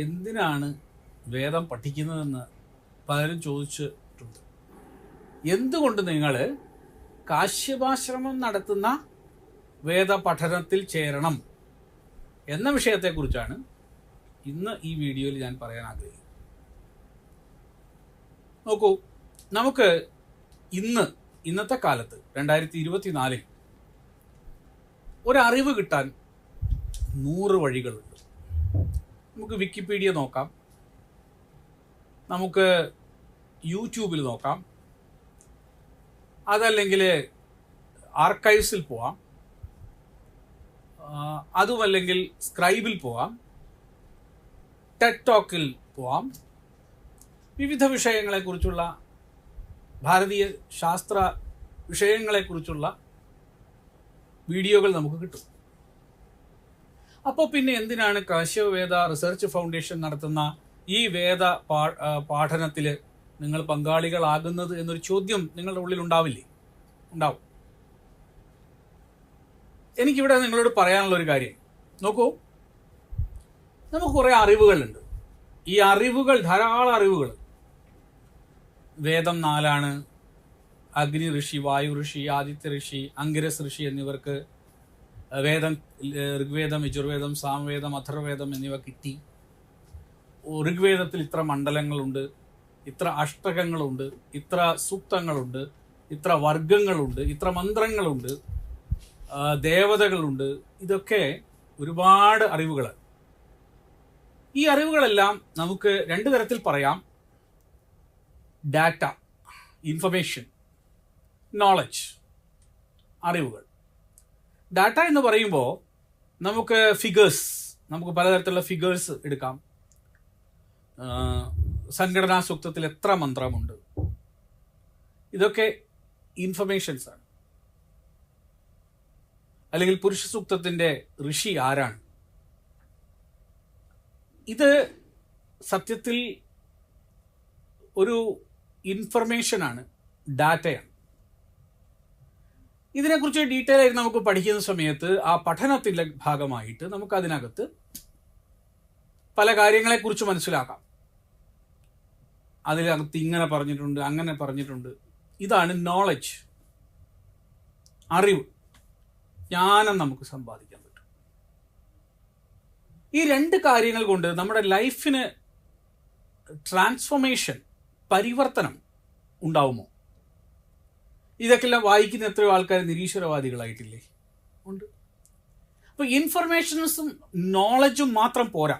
എന്തിനാണ് വേദം പഠിക്കുന്നതെന്ന് പലരും ചോദിച്ചിട്ടുണ്ട്. എന്തുകൊണ്ട് നിങ്ങൾ കാശ്യപാശ്രമം നടത്തുന്ന വേദ പഠനത്തിൽ ചേരണം എന്ന വിഷയത്തെക്കുറിച്ചാണ് ഇന്ന് ഈ വീഡിയോയിൽ ഞാൻ പറയാൻ ആഗ്രഹിക്കുന്നത്. നോക്കൂ, നമുക്ക് ഇന്നത്തെ കാലത്ത് 2024 ഒരറിവ് കിട്ടാൻ 100 വഴികളുണ്ട്. നമുക്ക് വിക്കിപീഡിയ നോക്കാം, നമുക്ക് യൂട്യൂബിൽ നോക്കാം, അതല്ലെങ്കിൽ ആർക്കൈവ്സിൽ പോവാം, അതുമല്ലെങ്കിൽ സ്ക്രൈബിൽ പോവാം, ടെഡ് ടോക്കിൽ പോവാം. വിവിധ വിഷയങ്ങളെക്കുറിച്ചുള്ള, ഭാരതീയ ശാസ്ത്ര വിഷയങ്ങളെക്കുറിച്ചുള്ള വീഡിയോകൾ നമുക്ക് കിട്ടും. അപ്പോൾ പിന്നെ എന്തിനാണ് കാശ്യപവേദ റിസർച്ച് ഫൗണ്ടേഷൻ നടത്തുന്ന ഈ വേദ പഠനത്തിൽ നിങ്ങൾ പങ്കാളികളാകുന്നത് എന്നൊരു ചോദ്യം നിങ്ങളുടെ ഉള്ളിൽ ഉണ്ടാവില്ലേ? ഉണ്ടാവും. എനിക്കിവിടെ നിങ്ങളോട് പറയാനുള്ള ഒരു കാര്യം, നോക്കൂ, നമുക്ക് കുറേ അറിവുകളുണ്ട്. ഈ അറിവുകൾ, ധാരാളം അറിവുകൾ, വേദം 4 അഗ്നി ഋഷി, വായു ഋഷി, ആദിത്യ ഋഷി, അങ്കിരസ് ഋഷി എന്നിവർക്ക് വേദം, ഋഗ്വേദം, യജുർവേദം, സാമവേദം, അഥർവവേദം എന്നിവ കിട്ടി. ഋഗ്വേദത്തിൽ ഇത്ര മണ്ഡലങ്ങളുണ്ട്, ഇത്ര അഷ്ടകങ്ങളുണ്ട്, ഇത്ര സൂക്തങ്ങളുണ്ട്, ഇത്ര വർഗങ്ങളുണ്ട്, ഇത്ര മന്ത്രങ്ങളുണ്ട്, ദേവതകളുണ്ട്. ഇതൊക്കെ ഒരുപാട് അറിവുകൾ. ഈ അറിവുകളെല്ലാം നമുക്ക് 2 തരത്തിൽ പറയാം. ഡാറ്റ, ഇൻഫർമേഷൻ, നോളജ്, അറിവുകൾ. ഡാറ്റ എന്ന് പറയുമ്പോൾ നമുക്ക് ഫിഗേഴ്സ്, നമുക്ക് പലതരത്തിലുള്ള ഫിഗേഴ്സ് എടുക്കാം. സംഘടനാ സൂക്തത്തിൽ എത്ര മന്ത്രമുണ്ട്, ഇതൊക്കെ ഇൻഫർമേഷൻസ് ആണ്. അല്ലെങ്കിൽ പുരുഷ സൂക്തത്തിൻ്റെ ഋഷി ആരാണ്, ഇത് സത്യത്തിൽ ഒരു ഇൻഫർമേഷനാണ്, ഡാറ്റയാണ്. ഇതിനെക്കുറിച്ച് ഡീറ്റെയിൽ ആയിട്ട് നമുക്ക് പഠിക്കുന്ന സമയത്ത് ആ പഠനത്തിൻ്റെ ഭാഗമായിട്ട് നമുക്ക് അതിനകത്ത് പല കാര്യങ്ങളെക്കുറിച്ച് മനസ്സിലാക്കാം. അതിനകത്ത് ഇങ്ങനെ പറഞ്ഞിട്ടുണ്ട്, അങ്ങനെ പറഞ്ഞിട്ടുണ്ട്. ഇതാണ് നോളജ്, അറിവ്, ജ്ഞാനം നമുക്ക് സമ്പാദിക്കാൻ പറ്റും. ഈ 2 കാര്യങ്ങൾ കൊണ്ട് നമ്മുടെ ലൈഫിന് ട്രാൻസ്ഫോർമേഷൻ, പരിവർത്തനം ഉണ്ടാവുമോ? ഇതൊക്കെല്ലാം വായിക്കുന്ന എത്രയോ ആൾക്കാർ നിരീശ്വരവാദികളായിട്ടില്ലേ? ഉണ്ട്. അപ്പോൾ ഇൻഫർമേഷൻസും നോളജും മാത്രം പോരാ,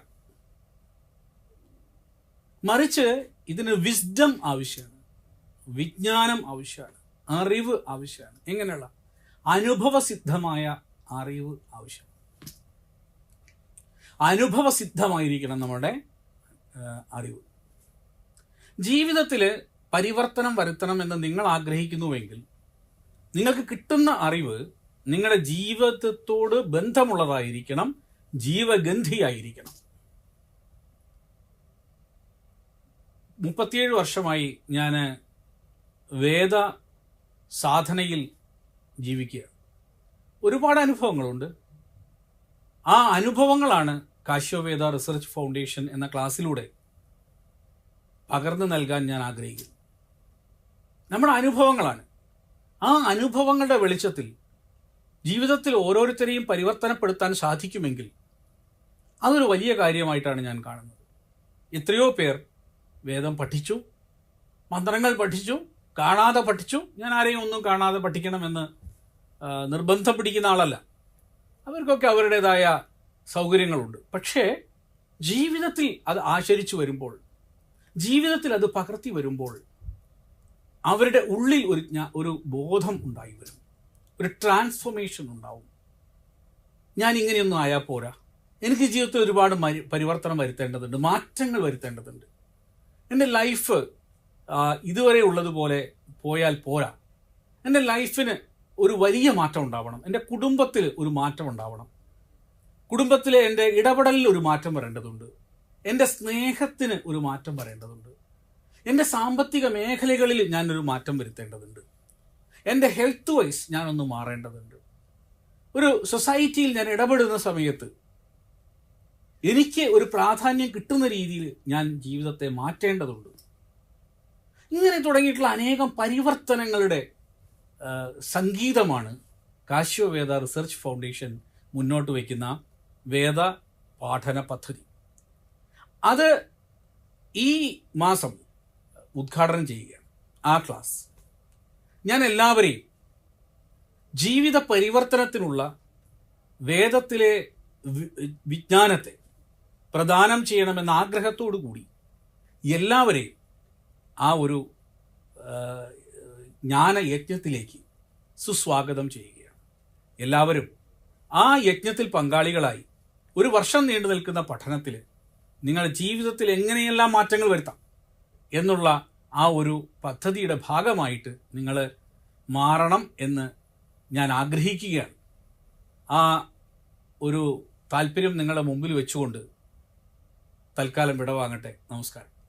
മറിച്ച് ഇതിന് വിസ്ഡം ആവശ്യമാണ്, വിജ്ഞാനം ആവശ്യമാണ്, അറിവ് ആവശ്യമാണ്. എങ്ങനെയുള്ള അനുഭവസിദ്ധമായ അറിവ് ആവശ്യം. അനുഭവസിദ്ധമായിരിക്കണം നമ്മുടെ അറിവ്. ജീവിതത്തിൽ പരിവർത്തനം വരുത്തണം എന്ന് നിങ്ങൾ ആഗ്രഹിക്കുന്നുവെങ്കിൽ നിങ്ങൾക്ക് കിട്ടുന്ന അറിവ് നിങ്ങളുടെ ജീവിതത്തോട് ബന്ധമുള്ളതായിരിക്കണം, ജീവഗന്ധിയായിരിക്കണം. 37 വർഷമായി ഞാൻ വേദ സാധനയിൽ ജീവിക്കുക. ഒരുപാട് അനുഭവങ്ങളുണ്ട്. ആ അനുഭവങ്ങളാണ് കാശ്യപവേദ റിസർച്ച് ഫൗണ്ടേഷൻ എന്ന ക്ലാസ്സിലൂടെ പകർന്നു നൽകാൻ ഞാൻ ആഗ്രഹിക്കുന്നു. നമ്മുടെ അനുഭവങ്ങളാണ്. ആ അനുഭവങ്ങളുടെ വെളിച്ചത്തിൽ ജീവിതത്തിൽ ഓരോരുത്തരെയും പരിവർത്തനപ്പെടുത്താൻ സാധിക്കുമെങ്കിൽ അതൊരു വലിയ കാര്യമായിട്ടാണ് ഞാൻ കാണുന്നത്. എത്രയോ പേർ വേദം പഠിച്ചു, മന്ത്രങ്ങൾ പഠിച്ചു, കാണാതെ പഠിച്ചു. ഞാൻ ആരെയും ഒന്നും കാണാതെ പഠിക്കണമെന്ന് നിർബന്ധം പിടിക്കുന്ന ആളല്ല. അവർക്കൊക്കെ അവരുടേതായ സൗകര്യങ്ങളുണ്ട്. പക്ഷേ ജീവിതത്തിൽ അത് ആചരിച്ചു വരുമ്പോൾ, ജീവിതത്തിൽ അത് പകർത്തി വരുമ്പോൾ അവരുടെ ഉള്ളിൽ ഒരു ബോധം ഉണ്ടായി വരും, ഒരു ട്രാൻസ്ഫോർമേഷൻ ഉണ്ടാവും. ഞാൻ ഇങ്ങനെയൊന്നും ആയാൽ പോരാ, എനിക്ക് ജീവിതത്തിൽ ഒരുപാട് പരിവർത്തനം വരുത്തേണ്ടതുണ്ട്, മാറ്റങ്ങൾ വരുത്തേണ്ടതുണ്ട്. എൻ്റെ ലൈഫ് ഇതുവരെ ഉള്ളതുപോലെ പോയാൽ പോരാ. എൻ്റെ ലൈഫിന് ഒരു വലിയ മാറ്റം ഉണ്ടാവണം. എൻ്റെ കുടുംബത്തിൽ ഒരു മാറ്റം ഉണ്ടാവണം. കുടുംബത്തിലെ എൻ്റെ ഇടപെടലിൽ ഒരു മാറ്റം വരേണ്ടതുണ്ട്. എൻ്റെ സ്നേഹത്തിന് ഒരു മാറ്റം വരേണ്ടതുണ്ട്. എൻ്റെ സാമ്പത്തിക മേഖലകളിൽ ഞാനൊരു മാറ്റം വരുത്തേണ്ടതുണ്ട്. എൻ്റെ ഹെൽത്ത് വൈസ് ഞാനൊന്ന് മാറേണ്ടതുണ്ട്. ഒരു സൊസൈറ്റിയിൽ ഞാൻ ഇടപെടുന്ന സമയത്ത് എനിക്ക് ഒരു പ്രാധാന്യം കിട്ടുന്ന രീതിയിൽ ഞാൻ ജീവിതത്തെ മാറ്റേണ്ടതുണ്ട്. ഇങ്ങനെ തുടങ്ങിയിട്ടുള്ള അനേകം പരിവർത്തനങ്ങളുടെ സംഗീതമാണ് കാശിയോ വേദ റിസർച്ച് ഫൗണ്ടേഷൻ മുന്നോട്ട് വയ്ക്കുന്ന വേദ പഠന പദ്ധതി. അത് ഈ മാസം ഉദ്ഘാടനം ചെയ്യുകയാണ്. ആ ക്ലാസ് ഞാൻ എല്ലാവരെയും ജീവിത പരിവർത്തനത്തിനുള്ള വേദത്തിലെ വിജ്ഞാനത്തെ പ്രദാനം ചെയ്യണമെന്ന ആഗ്രഹത്തോടു കൂടി എല്ലാവരെയും ആ ഒരു ജ്ഞാനയജ്ഞത്തിലേക്ക് സുസ്വാഗതം ചെയ്യുകയാണ്. എല്ലാവരും ആ യജ്ഞത്തിൽ പങ്കാളികളായി ഒരു വർഷം നീണ്ടു നിൽക്കുന്ന പഠനത്തിൽ നിങ്ങളുടെ ജീവിതത്തിൽ എങ്ങനെയെല്ലാം മാറ്റങ്ങൾ വരുത്താം എന്നുള്ള ആ ഒരു പദ്ധതിയുടെ ഭാഗമായിട്ട് നിങ്ങൾ മാറണം എന്ന് ഞാൻ ആഗ്രഹിക്കുകയാണ്. ആ ഒരു താല്പര്യം നിങ്ങളുടെ മുമ്പിൽ വെച്ചുകൊണ്ട് തൽക്കാലം വിടവാങ്ങട്ടെ. നമസ്കാരം.